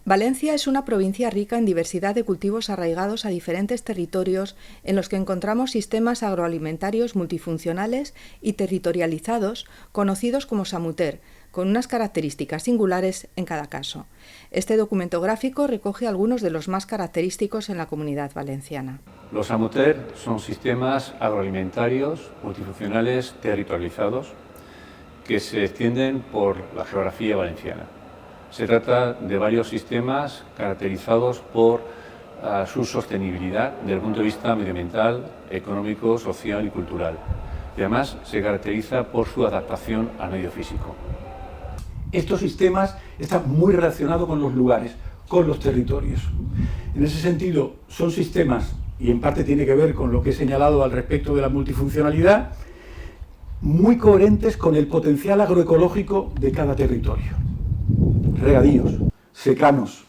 Valencia es una provincia rica en diversidad de cultivos arraigados a diferentes territorios en los que encontramos sistemas agroalimentarios multifuncionales y territorializados conocidos como samuter, con unas características singulares en cada caso. Este documento gráfico recoge algunos de los más característicos en la Comunidad Valenciana. Los samuter son sistemas agroalimentarios multifuncionales territorializados que se extienden por la geografía valenciana. Se trata de varios sistemas caracterizados por su sostenibilidad desde el punto de vista medioambiental, económico, social y cultural. Y además se caracteriza por su adaptación al medio físico. Estos sistemas están muy relacionados con los lugares, con los territorios. En ese sentido, son sistemas, y en parte tiene que ver con lo que he señalado al respecto de la multifuncionalidad, muy coherentes con el potencial agroecológico de cada territorio. Regadíos, secanos,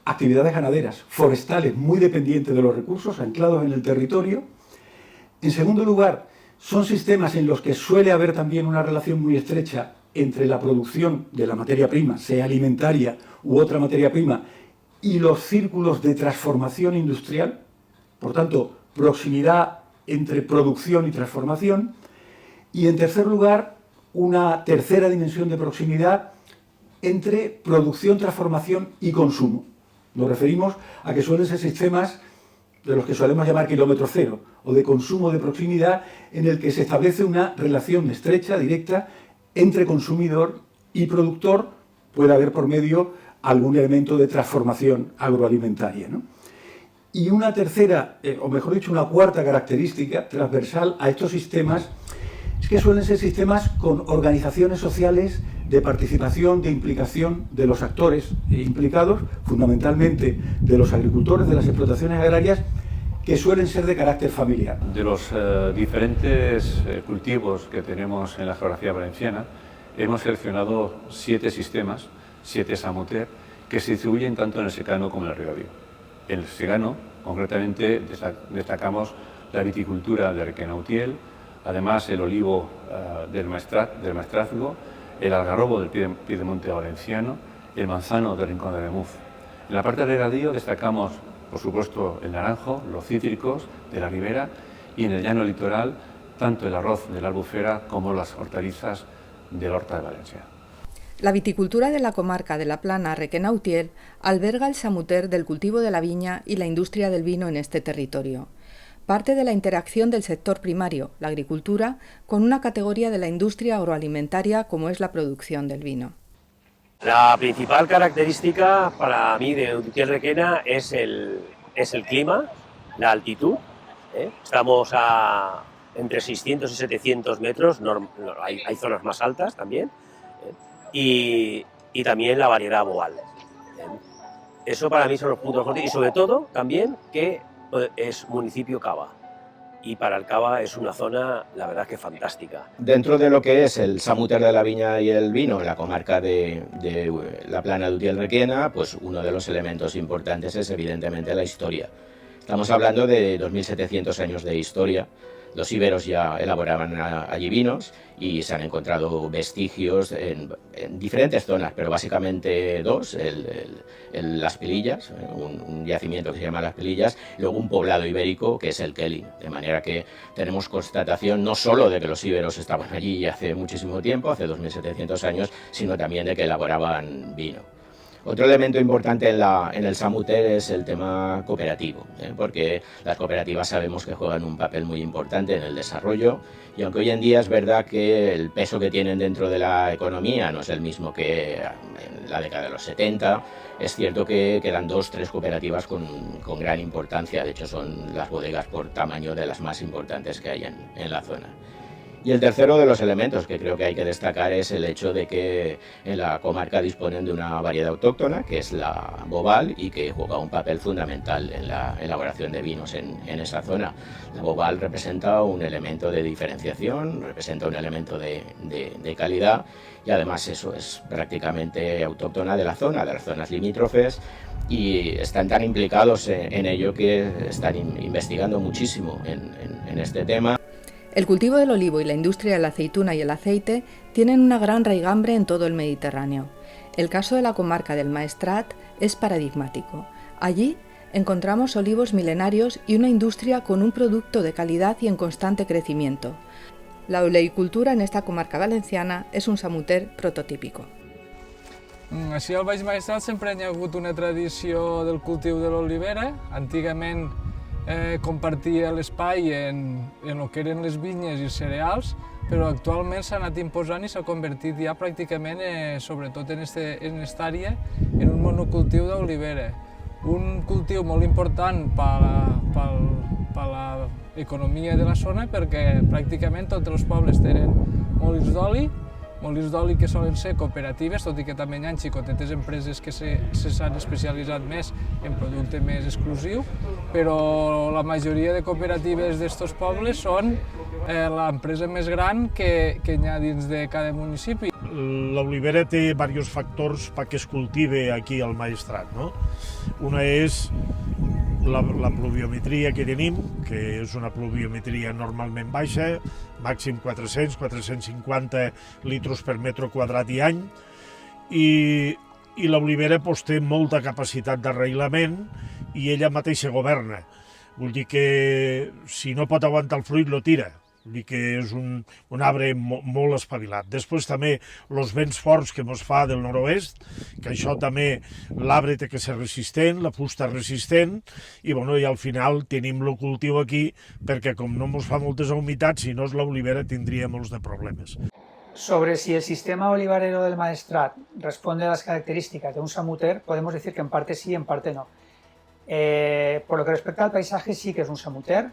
actividades ganaderas, forestales, muy dependientes de los recursos anclados en el territorio. En segundo lugar, son sistemas en los que suele haber también una relación muy estrecha entre la producción de la materia prima, sea alimentaria u otra materia prima, y los círculos de transformación industrial. Por tanto, proximidad entre producción y transformación. Y en tercer lugar, una tercera dimensión de proximidad entre producción, transformación y consumo. Nos referimos a que suelen ser sistemas de los que solemos llamar kilómetro cero, o de consumo de proximidad, en el que se establece una relación estrecha, directa, entre consumidor y productor. Puede haber por medio algún elemento de transformación agroalimentaria, ¿no? Y una tercera, o mejor dicho, una cuarta característica transversal a estos sistemas es que suelen ser sistemas con organizaciones sociales de participación, de implicación de los actores implicados, fundamentalmente de los agricultores, de las explotaciones agrarias, que suelen ser de carácter familiar. De los diferentes cultivos que tenemos en la geografía valenciana, hemos seleccionado 7 sistemas, 7 samuter, que se distribuyen tanto en el secano como en el regadío. En el secano, concretamente, destacamos la viticultura de Requena-Utiel, además el olivo del Maestrazgo, el algarrobo del Piedemonte valenciano, el manzano del Rincón de Ademuz. En la parte de regadío destacamos, por supuesto, el naranjo, los cítricos de la ribera, y en el llano litoral, tanto el arroz de la Albufera como las hortalizas del Horta de Valencia. La viticultura de la comarca de la Plana Requena-Utiel alberga el samuter del cultivo de la viña y la industria del vino en este territorio. Parte de la interacción del sector primario, la agricultura, con una categoría de la industria agroalimentaria como es la producción del vino. La principal característica para mí de Utiel-Requena es el clima, la altitud. Estamos entre 600 y 700 metros, hay zonas más altas también, y también la variedad boal. Eso para mí son los puntos fuertes, y sobre todo también que es municipio Cava, y para el Cava es una zona, la verdad, que fantástica. Dentro de lo que es el samuter de la viña y el vino, en la comarca de la Plana de Utiel-Requena, pues uno de los elementos importantes es evidentemente la historia. Estamos hablando de 2.700 años de historia. Los íberos ya elaboraban allí vinos y se han encontrado vestigios en diferentes zonas, pero básicamente dos, Las Pilillas, un yacimiento que se llama Las Pilillas, y luego un poblado ibérico que es el Kelly, de manera que tenemos constatación no solo de que los íberos estaban allí hace muchísimo tiempo, hace 2.700 años, sino también de que elaboraban vino. Otro elemento importante en el samuter es el tema cooperativo, porque las cooperativas sabemos que juegan un papel muy importante en el desarrollo, y aunque hoy en día es verdad que el peso que tienen dentro de la economía no es el mismo que en la década de los 70, es cierto que quedan 2 o 3 cooperativas con gran importancia. De hecho son las bodegas por tamaño de las más importantes que hay en la zona. Y el tercero de los elementos que creo que hay que destacar es el hecho de que en la comarca disponen de una variedad autóctona, que es la Boval, y que juega un papel fundamental en la elaboración de vinos en esa zona. La Boval representa un elemento de diferenciación, representa un elemento de calidad, y además eso es prácticamente autóctona de la zona, de las zonas limítrofes, y están tan implicados en ello que están investigando muchísimo en este tema. El cultivo del olivo y la industria de la aceituna y el aceite tienen una gran raigambre en todo el Mediterráneo. El caso de la comarca del Maestrat es paradigmático. Allí encontramos olivos milenarios y una industria con un producto de calidad y en constante crecimiento. La oleicultura en esta comarca valenciana és un samuter prototípico. Així al Baix Maestrat sempre hi ha hagut una tradició del cultiu de l'olivera. Antigament compartia l'espai en el que eren les vinyes i els cereals, però actualment s'ha anat imposant i s'ha convertit ja pràcticament, sobretot en aquesta àrea, en un monocultiu d'olivera. Un cultiu molt important per l'economia de la zona perquè pràcticament tots els pobles tenen molins d'oli que solen ser cooperatives, tot i que també hi ha xicotetes empreses que s'han especialitzat més en producte més exclusiu, però la majoria de cooperatives d'estos pobles són l'empresa més gran que hi ha dins de cada municipi. L'olivera té diversos factors perquè es cultive aquí al Maestrat, no? Una és la pluviometria que tenim, que és una pluviometria normalment baixa, màxim 400-450 litres per metre quadrat i any, i l'olivera té molta capacitat d'arreglament i ella mateixa governa. Vull dir que si no pot aguantar el fruit, lo tira. Vull dir que és un arbre molt espavilat. Després també els vents forts que ens fa del nord-oest, que això també l'arbre té que ser resistent, la fusta resistent, i al final tenim el cultiu aquí perquè com no ens fa moltes humitats, si no és l'olivera tindria molts de problemes. Sobre si el sistema olivarero del Maestrat responde a las características de un samuter, podemos decir que en parte sí, en parte no. Por lo que respecta al paisaje, sí que es un samuter,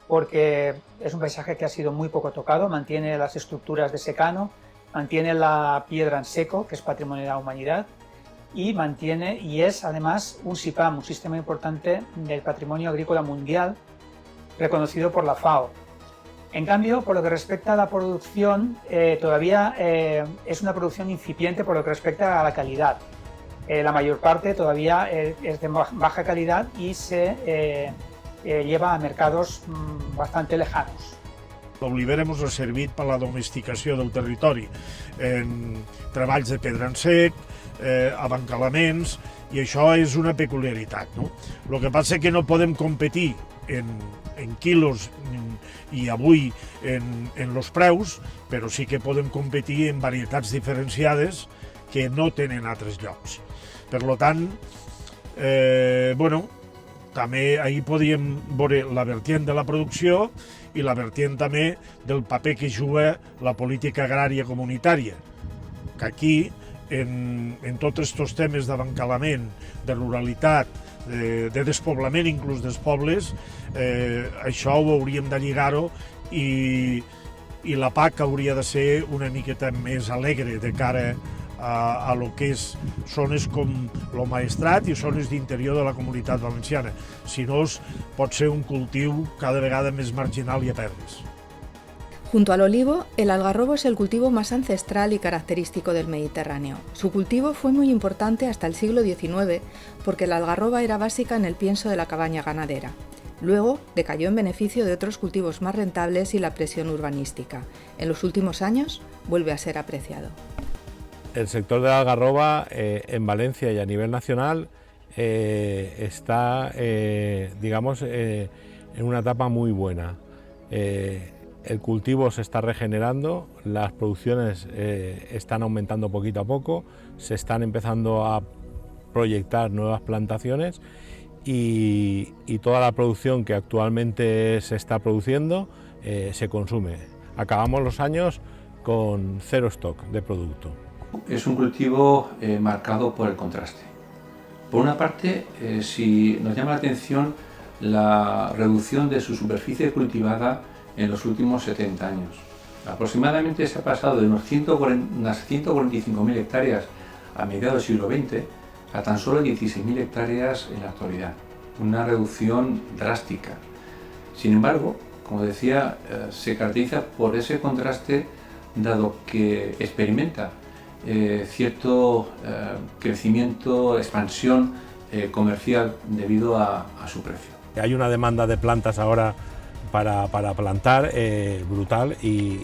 porque es un paisaje que ha sido muy poco tocado, mantiene las estructuras de secano, mantiene la piedra en seco, que es patrimonio de la humanidad, y es además un SIPAM, un sistema importante del patrimonio agrícola mundial, reconocido por la FAO. En cambio, por lo que respecta a la producción, todavía es una producción incipiente por lo que respecta a la calidad. La mayor parte todavía es de baja calidad y se lleva a mercados bastante lejanos. L'olivera ens ha servit per a la domesticació del territori, en treballs de pedra en sec, abancalaments, i això és una peculiaritat, no? El que passa és que no podem competir en quilos i avui en els preus, però sí que podem competir en varietats diferenciades que no tenen altres llocs. Per tant, també ahir podíem veure la vertiente de la producció i la vertiente també del paper que juga la política agrària comunitària, que aquí, en tots aquests temes d'abancalament, de ruralitat, de despoblament inclús dels pobles, això ho hauríem de lligar-ho i la PAC hauria de ser una miqueta més alegre de cara a lo que és zones com el Maestrat i zones d'interior de la Comunitat Valenciana. Si no, pot ser un cultiu cada vegada més marginal i a perdre's. Junto al olivo, el algarrobo es el cultivo más ancestral y característico del Mediterráneo. Su cultivo fue muy importante hasta el siglo XIX porque la algarroba era básica en el pienso de la cabaña ganadera. Luego decayó en beneficio de otros cultivos más rentables y la presión urbanística. En los últimos años vuelve a ser apreciado. El sector de la algarroba en Valencia y a nivel nacional está, digamos, en una etapa muy buena. El cultivo se está regenerando, las producciones están aumentando poquito a poco, se están empezando a proyectar nuevas plantaciones y toda la producción que actualmente se está produciendo se consume. Acabamos los años con cero stock de producto. Es un cultivo marcado por el contraste. Por una parte, si nos llama la atención la reducción de su superficie cultivada en los últimos 70 años. Aproximadamente se ha pasado de unas 145.000 hectáreas a mediados del siglo XX a tan solo 16.000 hectáreas en la actualidad. Una reducción drástica. Sin embargo, como decía, se caracteriza por ese contraste dado que experimenta cierto crecimiento, expansión comercial debido a su precio. Hay una demanda de plantas ahora para plantar brutal y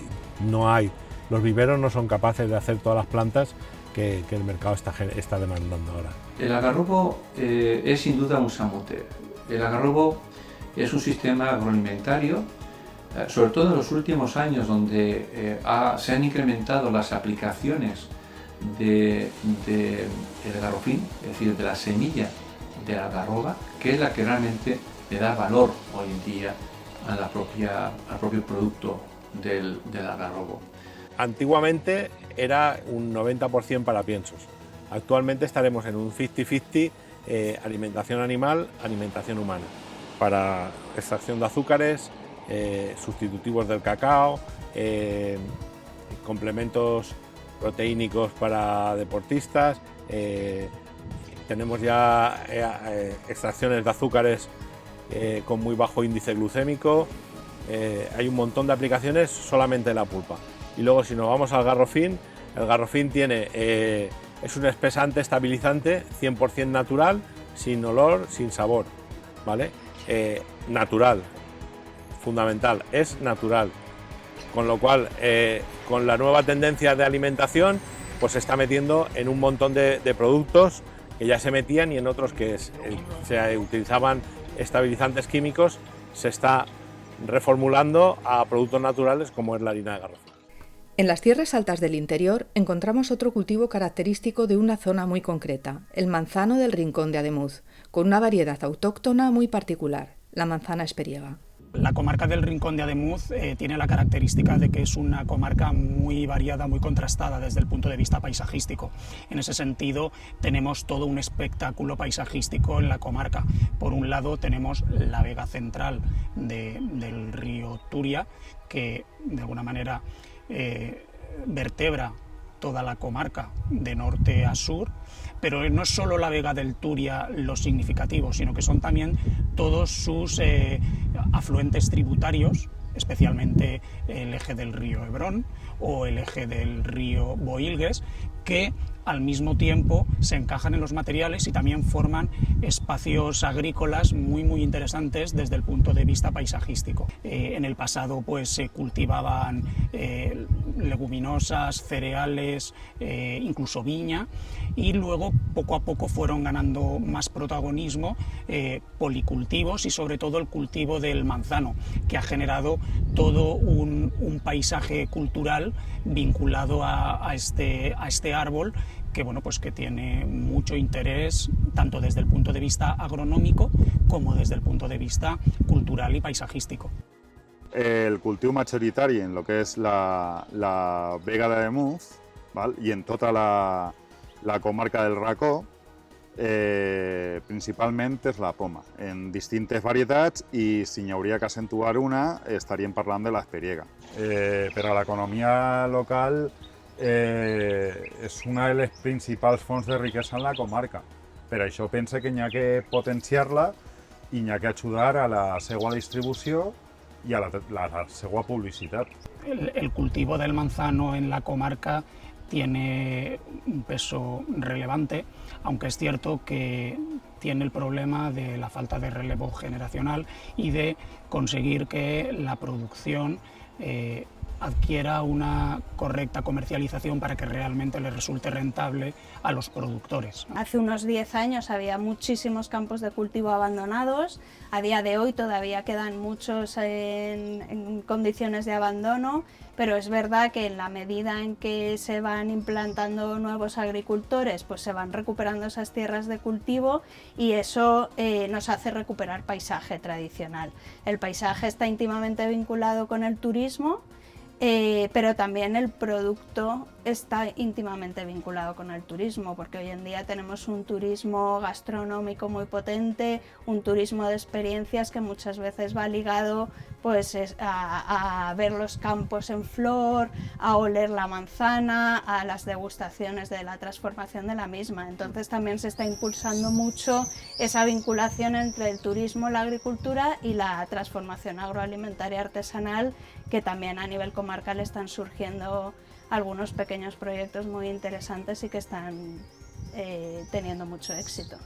no hay los viveros no son capaces de hacer todas las plantas que el mercado está demandando ahora. El algarrobo es sin duda un samuter. El algarrobo es un sistema agroalimentario, sobre todo en los últimos años, donde se han incrementado las aplicaciones del garrofín, es decir, de la semilla de la algarroba, que es la que realmente le da valor hoy en día al propio producto del algarrobo. Antiguamente era un 90% para piensos. Actualmente estaremos en un 50-50 alimentación animal, alimentación humana, para extracción de azúcares, sustitutivos del cacao, complementos proteínicos para deportistas, tenemos ya extracciones de azúcares con muy bajo índice glucémico, hay un montón de aplicaciones solamente en la pulpa. Y luego si nos vamos al garrofín, el garrofín es un espesante estabilizante 100% natural, sin olor, sin sabor, ¿vale? Natural, fundamental, es natural. Con lo cual, con la nueva tendencia de alimentación, pues se está metiendo en un montón de productos que ya se metían y en otros que se utilizaban estabilizantes químicos, se está reformulando a productos naturales como es la harina de garrofín. En las tierras altas del interior encontramos otro cultivo característico de una zona muy concreta, el manzano del Rincón de Ademuz, con una variedad autóctona muy particular, la manzana esperiega. La comarca del Rincón de Ademuz tiene la característica de que es una comarca muy variada, muy contrastada desde el punto de vista paisajístico. En ese sentido, tenemos todo un espectáculo paisajístico en la comarca. Por un lado, tenemos la vega central del río Turia, que de alguna manera vertebra toda la comarca de norte a sur, pero no es solo la vega del Turia lo significativo, sino que son también todos sus afluentes tributarios, especialmente el eje del río Hebrón o el eje del río Bohilgues, que al mismo tiempo se encajan en los materiales y también forman espacios agrícolas muy interesantes desde el punto de vista paisajístico. En el pasado pues se cultivaban leguminosas, cereales, incluso viña, y luego poco a poco fueron ganando más protagonismo policultivos y sobre todo el cultivo del manzano, que ha generado todo un paisaje cultural vinculado a este árbol, que bueno, pues que tiene mucho interés tanto desde el punto de vista agronómico como desde el punto de vista cultural y paisajístico. El cultiu majoritari en lo que és la Vega d'Ademuz, i en tota la comarca del Racó, principalment és la poma, en distintes varietats, i si n'hi hauria que acentuar una, estaríem parlant de l'esperiega. Per a l'economia local és una de les principals fonts de riquesa en la comarca. Per això pense que n'hi ha que potenciar-la i n'hi ha que ajudar a la seva distribució y a la seva publicidad. El cultivo del manzano en la comarca tiene un peso relevante, aunque es cierto que tiene el problema de la falta de relevo generacional y de conseguir que la producción adquiera una correcta comercialización para que realmente le resulte rentable a los productores. Hace unos 10 años había muchísimos campos de cultivo abandonados, a día de hoy todavía quedan muchos en condiciones de abandono, pero es verdad que en la medida en que se van implantando nuevos agricultores, pues se van recuperando esas tierras de cultivo y eso nos hace recuperar paisaje tradicional. El paisaje está íntimamente vinculado con el turismo, pero también el producto está íntimamente vinculado con el turismo, porque hoy en día tenemos un turismo gastronómico muy potente, un turismo de experiencias que muchas veces va ligado pues a ver los campos en flor, a oler la manzana, a las degustaciones de la transformación de la misma. Entonces también se está impulsando mucho esa vinculación entre el turismo, la agricultura y la transformación agroalimentaria artesanal, que también a nivel comarcal están surgiendo algunos pequeños proyectos muy interesantes y que están teniendo mucho éxito.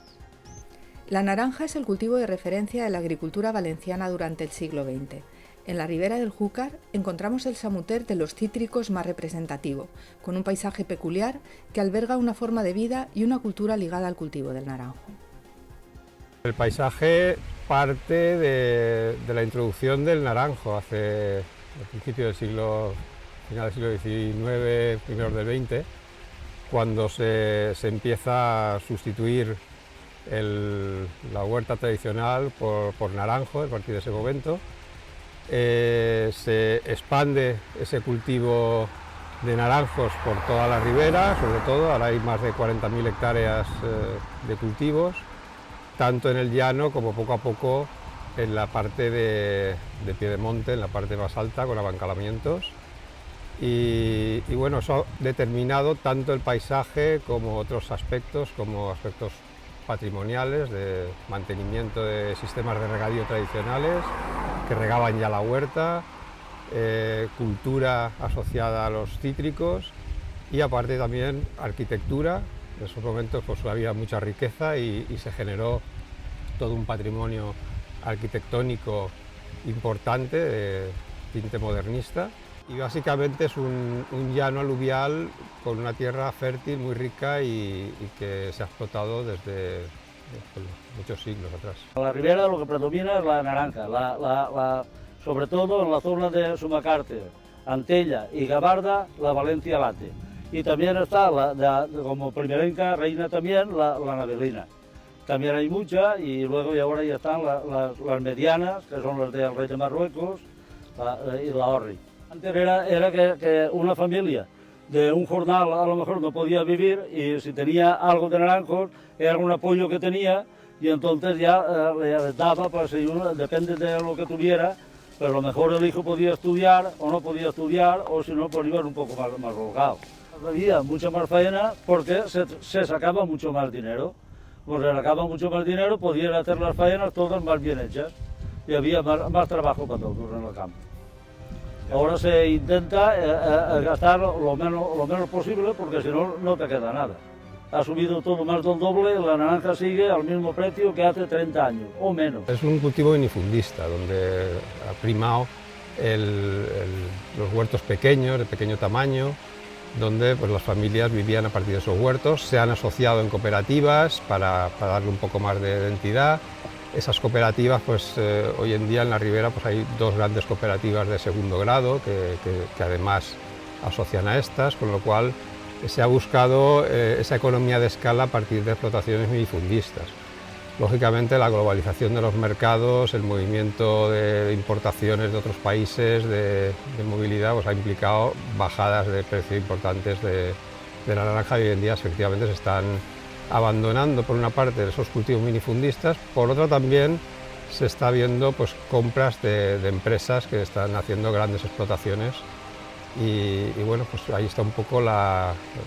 La naranja es el cultivo de referencia de la agricultura valenciana durante el siglo XX. En la ribera del Júcar encontramos el samuter de los cítricos más representativo, con un paisaje peculiar que alberga una forma de vida y una cultura ligada al cultivo del naranjo. El paisaje parte de la introducción del naranjo hace al principio del siglo, final del siglo XIX, primeros del XX, cuando se empieza a sustituir la huerta tradicional por naranjo a partir de ese momento. Se expande ese cultivo de naranjos por toda la ribera, sobre todo, ahora hay más de 40.000 hectáreas de cultivos, tanto en el llano como poco a poco en la parte de piedemonte, en la parte más alta, con abancalamientos. Y bueno, eso ha determinado tanto el paisaje como otros aspectos, como aspectos patrimoniales, de mantenimiento de sistemas de regadío tradicionales que regaban ya la huerta, cultura asociada a los cítricos y aparte también arquitectura. En esos momentos pues había mucha riqueza y se generó todo un patrimonio arquitectónico importante de tinte modernista. Y básicamente es un llano aluvial con una tierra fértil muy rica y que se ha explotado desde muchos siglos atrás. La ribera lo que predomina es la naranja, sobre todo en la zona de Sumacarte, Antella y Gabarda, la Valencia Late. Y también está, como primerenca, reina también, la Navelina. También hay mucha y luego y ahora ya están las medianas, que son las del rey de Marruecos y la Orri. Antes era que una familia de un jornal a lo mejor no podía vivir y si tenía algo de naranjos era un apoyo que tenía y entonces ya le daba, pues si uno, depende de lo que tuviera, pero a lo mejor el hijo podía estudiar o no podía estudiar o si no, pues iba un poco más holgado. Había mucha más faena porque se sacaba mucho más dinero. Pues se sacaba mucho más dinero, podían hacer las faenas todas más bien hechas y había más trabajo para todos en el campo. Ahora se intenta gastar lo menos posible porque si no, no te queda nada. Ha subido todo más del doble, la naranja sigue al mismo precio que hace 30 años o menos. Es un cultivo minifundista donde ha primado los huertos pequeños, de pequeño tamaño, donde pues, las familias vivían a partir de esos huertos, se han asociado en cooperativas para darle un poco más de identidad. Esas cooperativas, pues hoy en día en la ribera pues, hay dos grandes cooperativas de segundo grado que además asocian a estas, con lo cual se ha buscado esa economía de escala a partir de explotaciones minifundistas. Lógicamente la globalización de los mercados, el movimiento de importaciones de otros países, de movilidad, pues ha implicado bajadas de precio importantes de la naranja y hoy en día efectivamente se están abandonando por una parte esos cultivos minifundistas, por otra también se está viendo pues, compras de empresas que están haciendo grandes explotaciones y bueno, pues ahí está un poco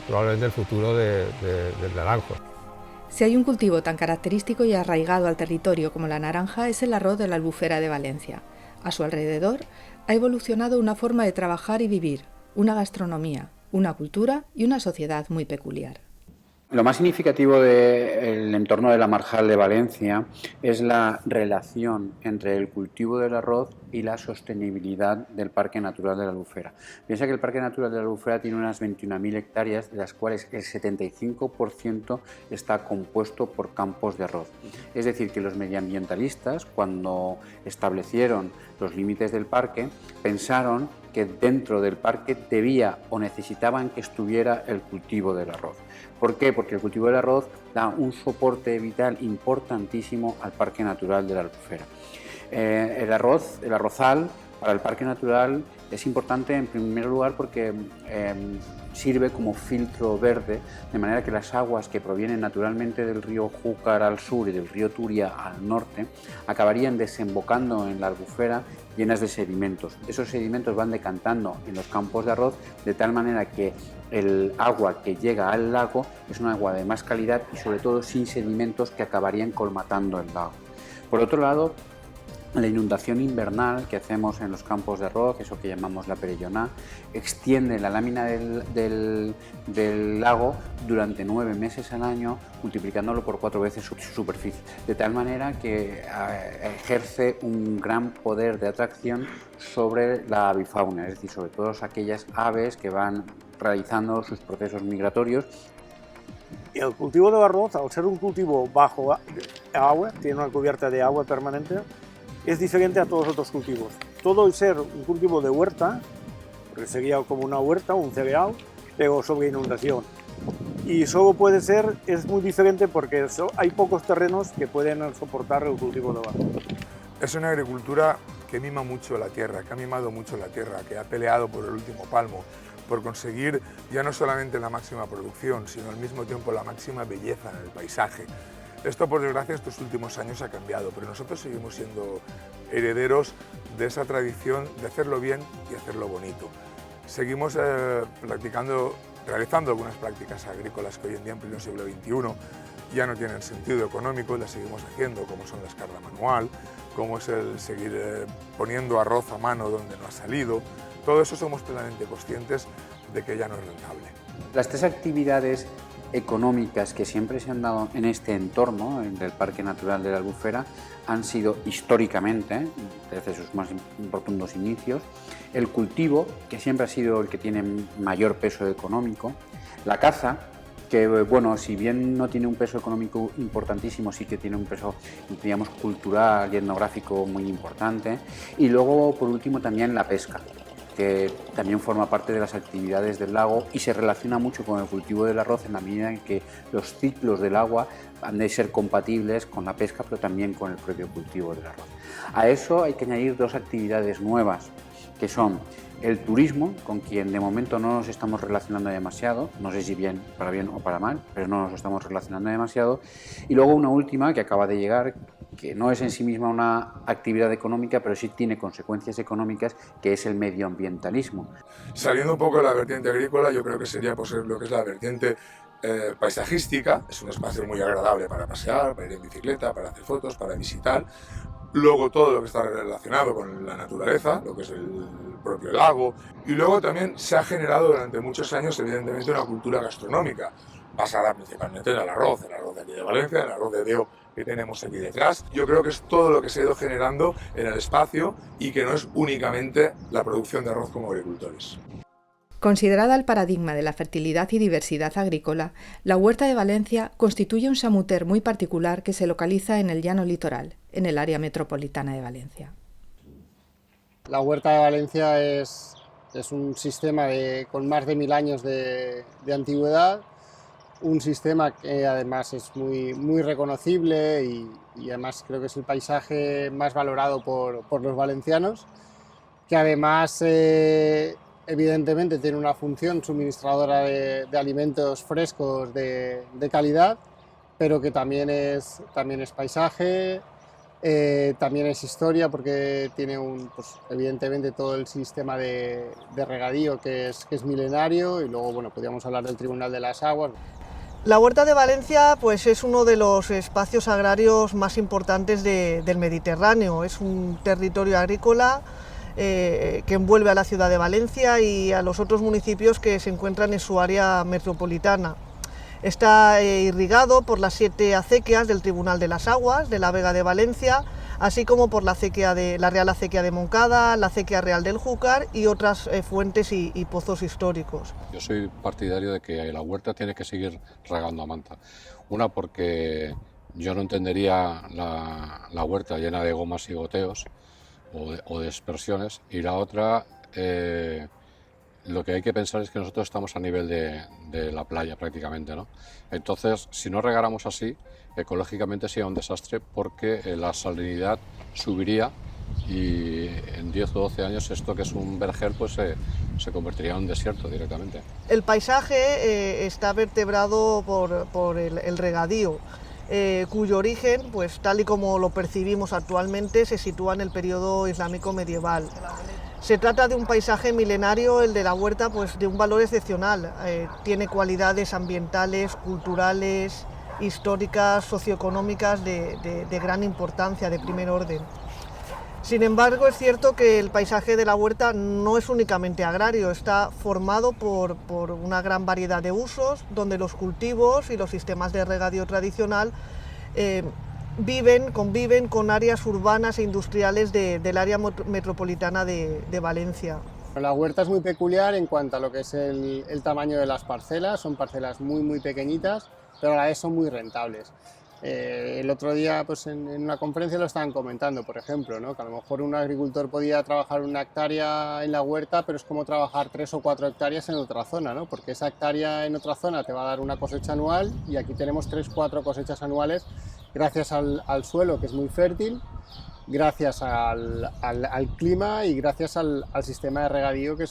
probablemente el futuro del naranjo. Si hay un cultivo tan característico y arraigado al territorio como la naranja es el arroz de la Albufera de Valencia. A su alrededor ha evolucionado una forma de trabajar y vivir, una gastronomía, una cultura y una sociedad muy peculiar. Lo más significativo del entorno de la Marjal de Valencia es la relación entre el cultivo del arroz y la sostenibilidad del Parque Natural de la Albufera. Piensa que el Parque Natural de la Albufera tiene unas 21.000 hectáreas, de las cuales el 75% está compuesto por campos de arroz. Es decir, que los medioambientalistas, cuando establecieron los límites del parque, pensaron que dentro del parque debía o necesitaban que estuviera el cultivo del arroz. ¿Por qué? Porque el cultivo del arroz da un soporte vital importantísimo al Parque Natural de la Albufera. El arrozal para el Parque Natural es importante en primer lugar porque sirve como filtro verde, de manera que las aguas que provienen naturalmente del río Júcar al sur y del río Turia al norte acabarían desembocando en la Albufera llenas de sedimentos. Esos sedimentos van decantando en los campos de arroz de tal manera que el agua que llega al lago es un agua de más calidad y sobre todo sin sedimentos que acabarían colmatando el lago. Por otro lado, La inundación invernal que hacemos en los campos de arroz, eso que llamamos la perellonà, extiende la lámina del lago durante 9 meses al año, multiplicándolo por 4 veces su superficie, de tal manera que ejerce un gran poder de atracción sobre la avifauna, es decir, sobre todas aquellas aves que van realizando sus procesos migratorios. El cultivo del arroz, al ser un cultivo bajo agua, tiene una cubierta de agua permanente, es diferente a todos los otros cultivos. Todo el ser un cultivo de huerta, porque sería como una huerta, un cereal, pero sobre inundación. Y solo puede ser, es muy diferente porque hay pocos terrenos que pueden soportar el cultivo de arroz. Es una agricultura que mima mucho la tierra, que ha mimado mucho la tierra, que ha peleado por el último palmo, por conseguir ya no solamente la máxima producción, sino al mismo tiempo la máxima belleza en el paisaje. Esto, por desgracia, estos últimos años ha cambiado, pero nosotros seguimos siendo herederos de esa tradición de hacerlo bien y hacerlo bonito. Seguimos realizando algunas prácticas agrícolas que hoy en día, en pleno siglo XXI, ya no tienen sentido económico y las seguimos haciendo, como son la escarda manual, como es el seguir poniendo arroz a mano donde no ha salido. Todo eso somos plenamente conscientes de que ya no es rentable. Las 3 actividades económicas que siempre se han dado en este entorno del Parque Natural de la Albufera han sido históricamente, desde sus más profundos inicios, el cultivo, que siempre ha sido el que tiene mayor peso económico, la caza, que bueno, si bien no tiene un peso económico importantísimo, sí que tiene un peso, digamos, cultural y etnográfico muy importante, y luego, por último, también la pesca, que también forma parte de las actividades del lago y se relaciona mucho con el cultivo del arroz en la medida en que los ciclos del agua han de ser compatibles con la pesca, pero también con el propio cultivo del arroz. A eso hay que añadir 2 actividades nuevas, que son el turismo, con quien de momento no nos estamos relacionando demasiado, no sé si bien o para mal, pero no nos estamos relacionando demasiado, y luego una última que acaba de llegar, que no es en sí misma una actividad económica, pero sí tiene consecuencias económicas, que es el medioambientalismo. Saliendo un poco de la vertiente agrícola, yo creo que sería pues, lo que es la vertiente paisajística. Es un espacio muy agradable para pasear, para ir en bicicleta, para hacer fotos, para visitar. Luego todo lo que está relacionado con la naturaleza, lo que es el propio lago. Y luego también se ha generado durante muchos años, evidentemente, una cultura gastronómica, basada principalmente en el arroz de aquí de Valencia, el arroz de Deo que tenemos aquí detrás. Yo creo que es todo lo que se ha ido generando en el espacio y que no es únicamente la producción de arroz como agricultores. Considerada el paradigma de la fertilidad y diversidad agrícola, la Huerta de Valencia constituye un samuter muy particular que se localiza en el llano litoral, en el área metropolitana de Valencia. La Huerta de Valencia es un sistema con más de 1000 años de antigüedad, un sistema que además es muy reconocible y además creo que es el paisaje más valorado por los valencianos, que además evidentemente tiene una función suministradora de alimentos frescos de calidad, pero que también es paisaje, también es historia, porque tiene evidentemente todo el sistema de regadío que es milenario, y luego bueno, podríamos hablar del Tribunal de las Aguas. La Huerta de Valencia pues, es uno de los espacios agrarios más importantes del Mediterráneo. Es un territorio agrícola que envuelve a la ciudad de Valencia y a los otros municipios que se encuentran en su área metropolitana. Está irrigado por las 7 acequias del Tribunal de las Aguas de la Vega de Valencia, así como por la Real Acequia de Moncada, la Acequia Real del Júcar y otras fuentes y pozos históricos. Yo soy partidario de que la huerta tiene que seguir regando a manta. Una, porque yo no entendería la huerta llena de gomas y goteos o de dispersiones, y la otra, lo que hay que pensar es que nosotros estamos a nivel de la playa prácticamente, ¿no? Entonces, si no regáramos así, ecológicamente sería un desastre, porque la salinidad subiría y en 10 o 12 años esto, que es un vergel, pues se convertiría en un desierto directamente. El paisaje está vertebrado por el regadío, cuyo origen, pues tal y como lo percibimos actualmente, se sitúa en el periodo islámico medieval. Se trata de un paisaje milenario, el de la huerta, pues de un valor excepcional. Tiene cualidades ambientales, culturales, históricas, socioeconómicas de gran importancia, de primer orden. Sin embargo, es cierto que el paisaje de la huerta no es únicamente agrario, está formado por una gran variedad de usos, donde los cultivos y los sistemas de regadío tradicional conviven con áreas urbanas e industriales del área metropolitana de Valencia. La huerta es muy peculiar en cuanto a lo que es el tamaño de las parcelas, son parcelas muy pequeñitas, pero a la vez son muy rentables. El otro día pues en una conferencia lo estaban comentando, por ejemplo, ¿no? Que a lo mejor un agricultor podía trabajar 1 hectárea en la huerta, pero es como trabajar 3 o 4 hectáreas en otra zona, ¿no? Porque esa hectárea en otra zona te va a dar una cosecha anual y aquí tenemos 3 o 4 cosechas anuales gracias al suelo, que es muy fértil, gracias al clima y gracias al sistema de regadío que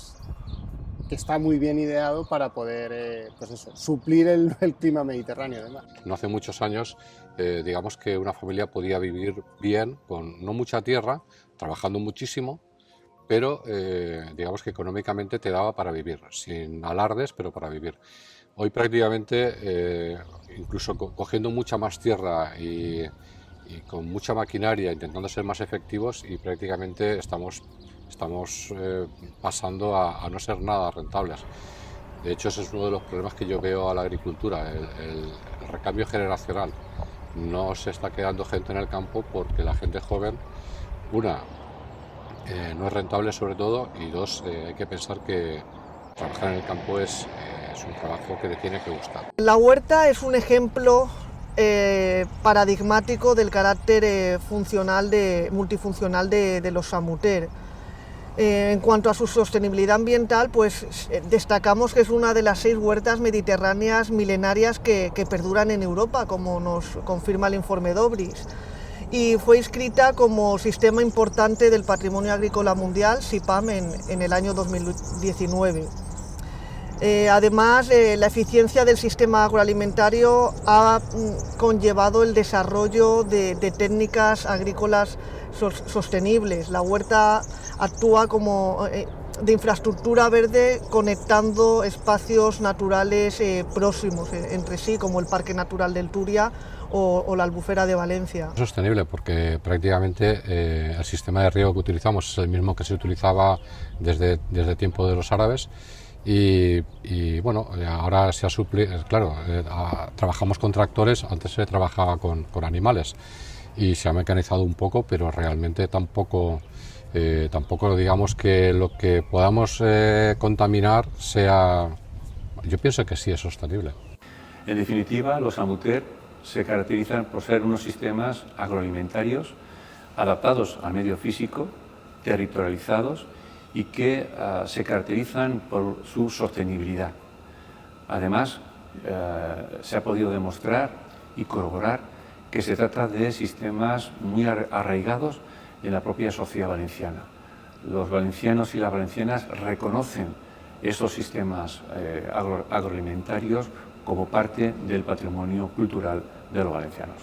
está muy bien ideado para poder pues eso, suplir el clima mediterráneo. Además. No hace muchos años, digamos que una familia podía vivir bien, con no mucha tierra, trabajando muchísimo, pero digamos que económicamente te daba para vivir, sin alardes, pero para vivir. Hoy prácticamente, incluso cogiendo mucha más tierra y con mucha maquinaria, intentando ser más efectivos, y prácticamente estamos pasando a no ser nada rentables. De hecho, ese es uno de los problemas que yo veo a la agricultura, el recambio generacional. No se está quedando gente en el campo porque la gente joven, una, no es rentable sobre todo, y dos, hay que pensar que trabajar en el campo es un trabajo que le tiene que gustar. La huerta es un ejemplo paradigmático del carácter multifuncional de los samuter. En cuanto a su sostenibilidad ambiental, pues destacamos que es una de las 6 huertas mediterráneas milenarias que perduran en Europa, como nos confirma el informe Dobris, y fue inscrita como sistema importante del Patrimonio Agrícola Mundial, SIPAM, en el año 2019. Además, la eficiencia del sistema agroalimentario ha conllevado el desarrollo de técnicas agrícolas sostenibles. La huerta actúa como de infraestructura verde, conectando espacios naturales próximos entre sí, como el Parque Natural del Turia o la Albufera de Valencia. Es sostenible porque prácticamente el sistema de riego que utilizamos es el mismo que se utilizaba desde tiempo de los árabes. Y bueno, ahora se ha suplido, claro, trabajamos con tractores, antes se trabajaba con animales y se ha mecanizado un poco, pero realmente tampoco digamos que lo que podamos contaminar sea, yo pienso que sí es sostenible. En definitiva, los samuter se caracterizan por ser unos sistemas agroalimentarios adaptados al medio físico, territorializados, y que se caracterizan por su sostenibilidad. Además, se ha podido demostrar y corroborar que se trata de sistemas muy arraigados en la propia sociedad valenciana. Los valencianos y las valencianas reconocen estos sistemas agroalimentarios como parte del patrimonio cultural de los valencianos.